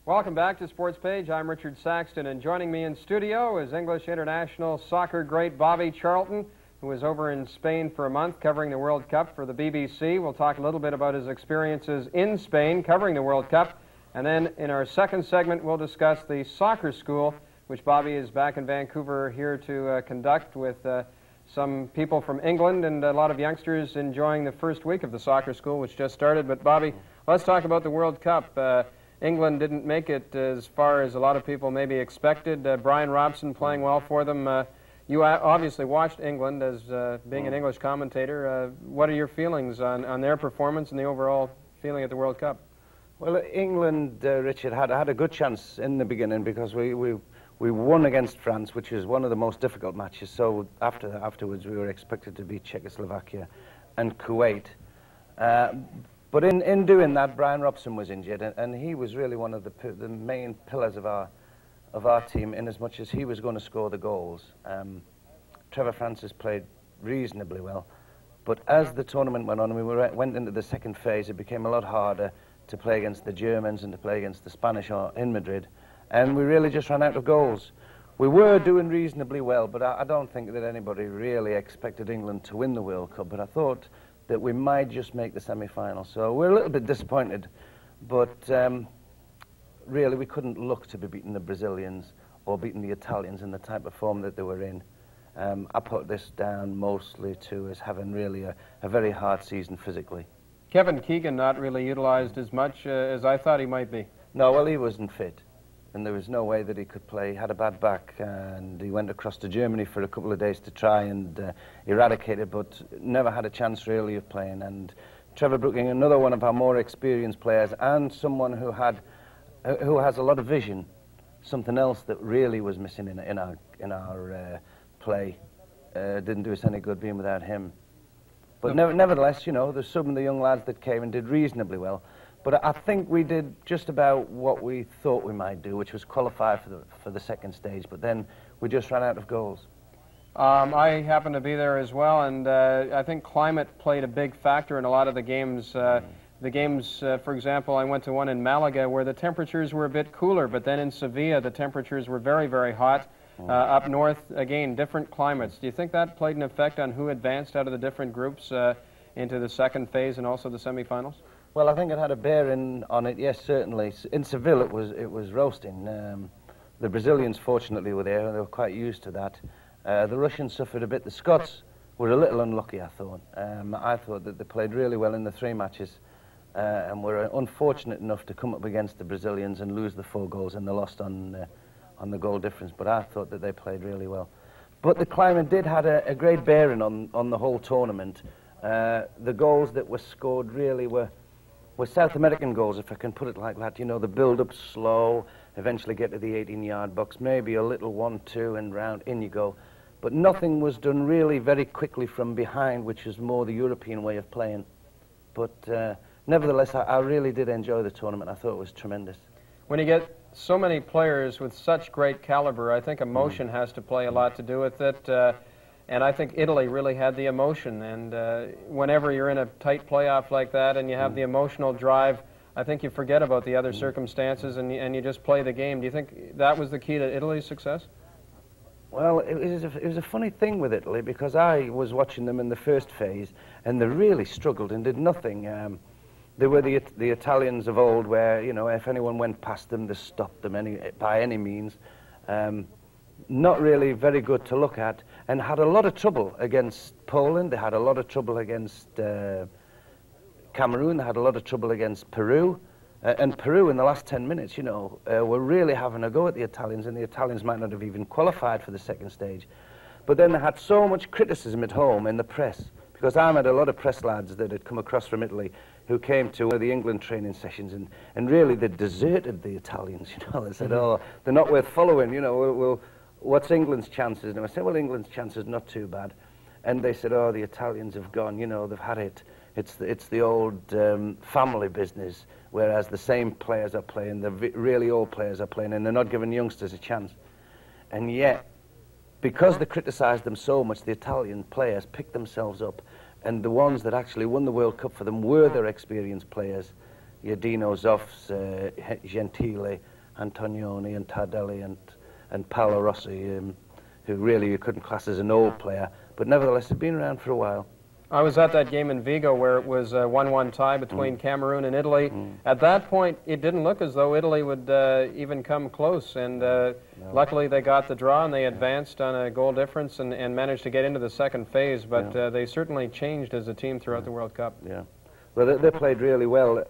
Welcome back to Sports Page. I'm Richard Saxton, and joining me in studio is English international soccer great Bobby Charlton, who was over in Spain for a month covering the World Cup for the BBC. We'll talk a little bit about his experiences in Spain covering the World Cup, and then in our second segment we'll discuss the soccer school, which Bobby is back in Vancouver here to conduct with some people from England and a lot of youngsters enjoying the first week of the soccer school, which just started. But Bobby, let's talk about the World Cup. England didn't make it as far as a lot of people maybe expected. Brian Robson playing well for them. You obviously watched England as being an English commentator. What are your feelings on their performance and the overall feeling at the World Cup? Well, England, Richard, had a good chance in the beginning because we won against France, which is one of the most difficult matches. So afterwards we were expected to beat Czechoslovakia and Kuwait. But in doing that, Brian Robson was injured, and he was really one of the main pillars of our team, in as much as he was going to score the goals. Trevor Francis played reasonably well, but as the tournament went on and we went into the second phase, it became a lot harder to play against the Germans and to play against the Spanish in Madrid, and we really just ran out of goals. We were doing reasonably well, but I don't think that anybody really expected England to win the World Cup, but I thought that we might just make the semi-final. So we're a little bit disappointed, but really we couldn't look to be beating the Brazilians or beating the Italians in the type of form that they were in. I put this down mostly to us having really a very hard season physically. Kevin Keegan not really utilized as much as I thought he might be. No, well, he wasn't fit, and there was no way that he could play. He had a bad back, and he went across to Germany for a couple of days to try and eradicate it, but never had a chance really of playing. And Trevor Brooking, another one of our more experienced players, and someone who has a lot of vision, something else that really was missing in our play. Didn't do us any good being without him. But nevertheless, you know, there's some of the young lads that came and did reasonably well. But I think we did just about what we thought we might do, which was qualify for the second stage. But then we just ran out of goals. I happened to be there as well, and I think climate played a big factor in a lot of the games. The games, for example, I went to one in Malaga where the temperatures were a bit cooler, but then in Sevilla the temperatures were very, very hot. Up north, again, different climates. Do you think that played an effect on who advanced out of the different groups into the second phase and also the semifinals? Well, I think it had a bearing on it, yes, certainly. In Seville it was roasting. The Brazilians, fortunately, were there, and they were quite used to that. The Russians suffered a bit. The Scots were a little unlucky, I thought. I thought that they played really well in the 3 matches, and were unfortunate enough to come up against the Brazilians and lose the 4 goals, and they lost on the goal difference. But I thought that they played really well. But the climate did have a great bearing on the whole tournament. The goals that were scored really were South American goals, if I can put it like that. You know, the build-up slow, eventually get to the 18-yard box, maybe a little 1-2 and round, in you go. But nothing was done really very quickly from behind, which is more the European way of playing. But nevertheless, I really did enjoy the tournament. I thought it was tremendous. When you get so many players with such great caliber, I think emotion has to play a lot to do with it. And I think Italy really had the emotion, and whenever you're in a tight playoff like that and you have the emotional drive, I think you forget about the other circumstances and you just play the game. Do you think that was the key to Italy's success? Well, it was a funny thing with Italy, because I was watching them in the first phase and they really struggled and did nothing. They were the Italians of old, where, you know, if anyone went past them, they stopped them by any means. Not really very good to look at, and had a lot of trouble against Poland. They had a lot of trouble against Cameroon. They had a lot of trouble against Peru. And Peru, in the last 10 minutes, you know, were really having a go at the Italians, and the Italians might not have even qualified for the second stage. But then they had so much criticism at home in the press, because I met a lot of press lads that had come across from Italy who came to one of the England training sessions, and really they deserted the Italians, you know. They said, oh, they're not worth following, you know, what's England's chances? And I said, well, England's chances not too bad. And they said, oh, the Italians have gone, you know, they've had it. It's the old family business, whereas the same players are playing, the really old players are playing, and they're not giving youngsters a chance. And yet, because they criticised them so much, the Italian players picked themselves up, and the ones that actually won the World Cup for them were their experienced players. Your Dino Zoffs, Gentile, Antonioni and Tardelli and Paolo Rossi, who really you couldn't class as an old player, but nevertheless had been around for a while. I was at that game in Vigo where it was a 1-1 tie between Cameroon and Italy. At that point, it didn't look as though Italy would even come close, and luckily they got the draw and they advanced on a goal difference and managed to get into the second phase, but they certainly changed as a team throughout the World Cup. Yeah, well, they played really well.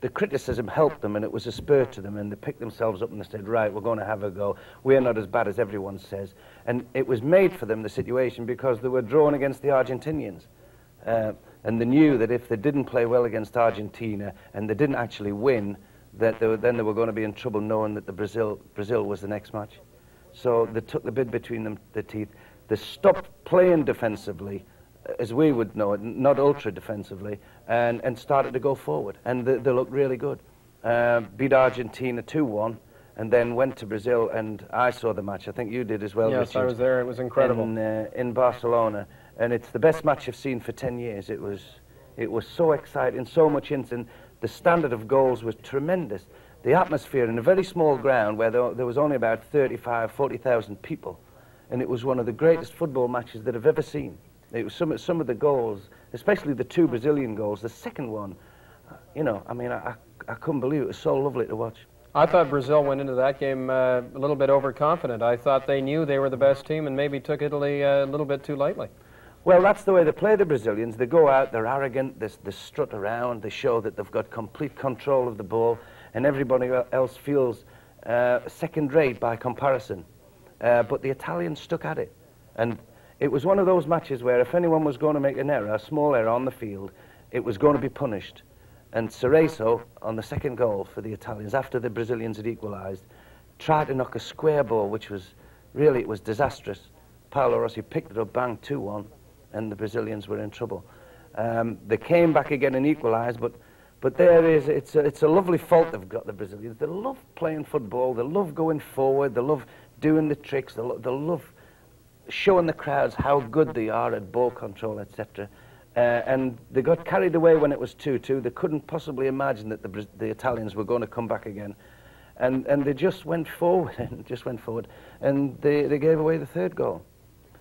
The criticism helped them, and it was a spur to them, and they picked themselves up and they said, right, we're going to have a go. We're not as bad as everyone says. And it was made for them, the situation, because they were drawn against the Argentinians. And they knew that if they didn't play well against Argentina and they didn't actually win, that then they were going to be in trouble, knowing that Brazil was the next match. So they took the bid between their teeth. They stopped playing defensively, as we would know it, not ultra defensively, and started to go forward. And they looked really good. Beat Argentina 2-1, and then went to Brazil, and I saw the match. I think you did as well, Yes, Richard. I was there. It was incredible. In Barcelona. And it's the best match I've seen for 10 years. It was so exciting, so much instant. The standard of goals was tremendous. The atmosphere in a very small ground where there was only about 40,000 people. And it was one of the greatest football matches that I've ever seen. It was some of the goals, especially the two Brazilian goals. The second one, you know, I mean, I couldn't believe it. It was so lovely to watch. I thought Brazil went into that game a little bit overconfident. I thought they knew they were the best team and maybe took Italy a little bit too lightly. Well, that's the way they play, the Brazilians. They go out, they're arrogant, they strut around, they show that they've got complete control of the ball, and everybody else feels second-rate by comparison. But the Italians stuck at it. And it was one of those matches where if anyone was going to make an error, a small error on the field, it was going to be punished. And Cerezo, on the second goal for the Italians, after the Brazilians had equalised, tried to knock a square ball, which was really, it was disastrous. Paolo Rossi picked it up, bang, 2-1. And the Brazilians were in trouble. They came back again and equalised, but it's a lovely fault they've got, the Brazilians. They love playing football, they love going forward, they love doing the tricks, they love showing the crowds how good they are at ball control, etc. And they got carried away when it was 2-2. They couldn't possibly imagine that the Italians were going to come back again. And they just went forward, and they gave away the third goal.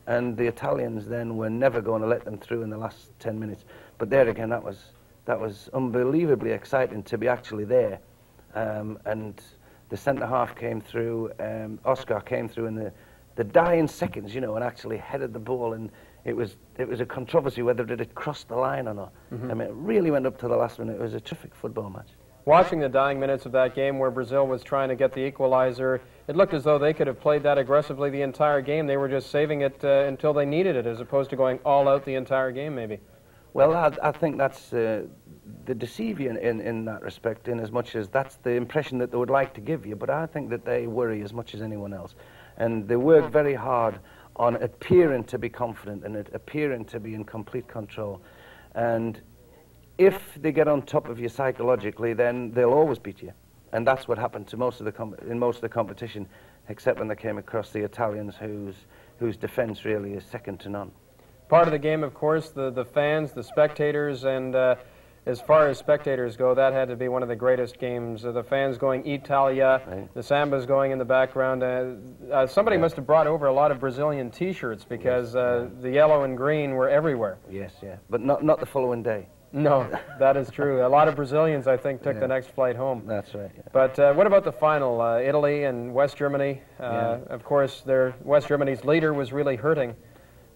And the Italians then were never going to let them through in the last 10 minutes. But there again, that was unbelievably exciting to be actually there. And the centre-half came through, Oscar came through in the dying seconds, you know, and actually headed the ball. And it was a controversy whether it had crossed the line or not. I mean, it really went up to the last minute. It was a terrific football match. Watching the dying minutes of that game where Brazil was trying to get the equalizer, it looked as though they could have played that aggressively the entire game. They were just saving it until they needed it, as opposed to going all out the entire game, maybe. Well, I think that's the deceive you in that respect, in as much as that's the impression that they would like to give you. But I think that they worry as much as anyone else. And they work very hard on appearing to be confident and appearing to be in complete control. And if they get on top of you psychologically, then they'll always beat you. And that's what happened to most of the competition, except when they came across the Italians, whose defence really is second to none. Part of the game, of course, the fans, the spectators, and as far as spectators go, that had to be one of the greatest games. The fans going Italia, right. The Samba's going in the background. Somebody must have brought over a lot of Brazilian T-shirts because the yellow and green were everywhere. Yes, but not the following day. No, that is true. A lot of Brazilians, I think, took the next flight home. That's right. Yeah. But what about the final? Italy and West Germany. Of course, West Germany's leader was really hurting,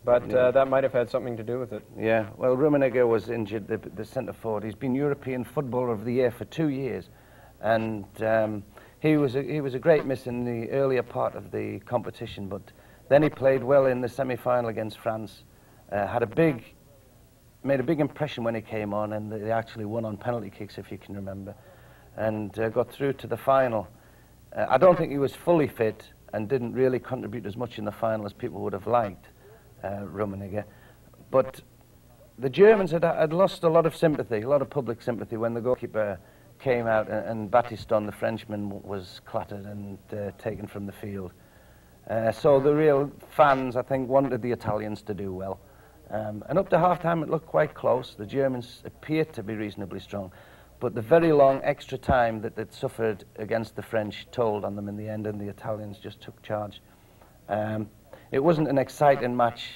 but that might have had something to do with it. Yeah, well, Rummenigge was injured, the centre forward. He's been European Footballer of the Year for 2 years, and he was a great miss in the earlier part of the competition, but then he played well in the semi-final against France, made a big impression when he came on, and they actually won on penalty kicks, if you can remember, and got through to the final. I don't think he was fully fit and didn't really contribute as much in the final as people would have liked, Rummenigge. But the Germans had lost a lot of sympathy, a lot of public sympathy, when the goalkeeper came out and Battiston, the Frenchman, was clattered and taken from the field. So the real fans, I think, wanted the Italians to do well. And up to half-time, it looked quite close. The Germans appeared to be reasonably strong. But the very long extra time that they'd suffered against the French told on them in the end, and the Italians just took charge. It wasn't an exciting match,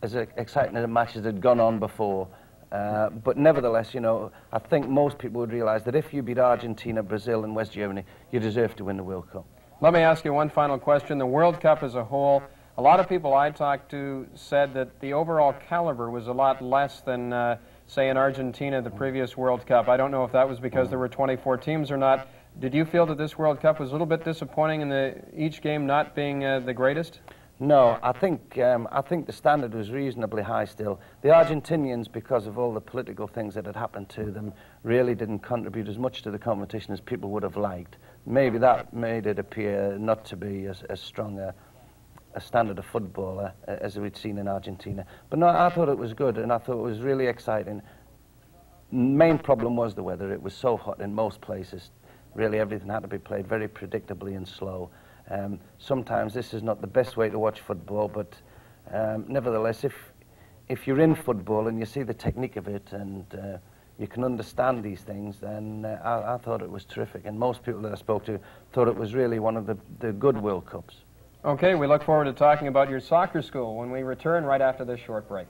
as exciting a match as had gone on before. But nevertheless, you know, I think most people would realise that if you beat Argentina, Brazil and West Germany, you deserve to win the World Cup. Let me ask you one final question. The World Cup as a whole, a lot of people I talked to said that the overall caliber was a lot less than, say, in Argentina, the previous World Cup. I don't know if that was because there were 24 teams or not. Did you feel that this World Cup was a little bit disappointing in each game not being the greatest? No, I think the standard was reasonably high still. The Argentinians, because of all the political things that had happened to them, really didn't contribute as much to the competition as people would have liked. Maybe that made it appear not to be as strong a standard of footballer as we'd seen in Argentina. But no, I thought it was good, and I thought it was really exciting. Main problem was the weather. It was so hot in most places. Really, everything had to be played very predictably and slow. Sometimes this is not the best way to watch football, but nevertheless, if you're in football and you see the technique of it and you can understand these things, then I thought it was terrific. And most people that I spoke to thought it was really one of the good World Cups. Okay, we look forward to talking about your soccer school when we return right after this short break.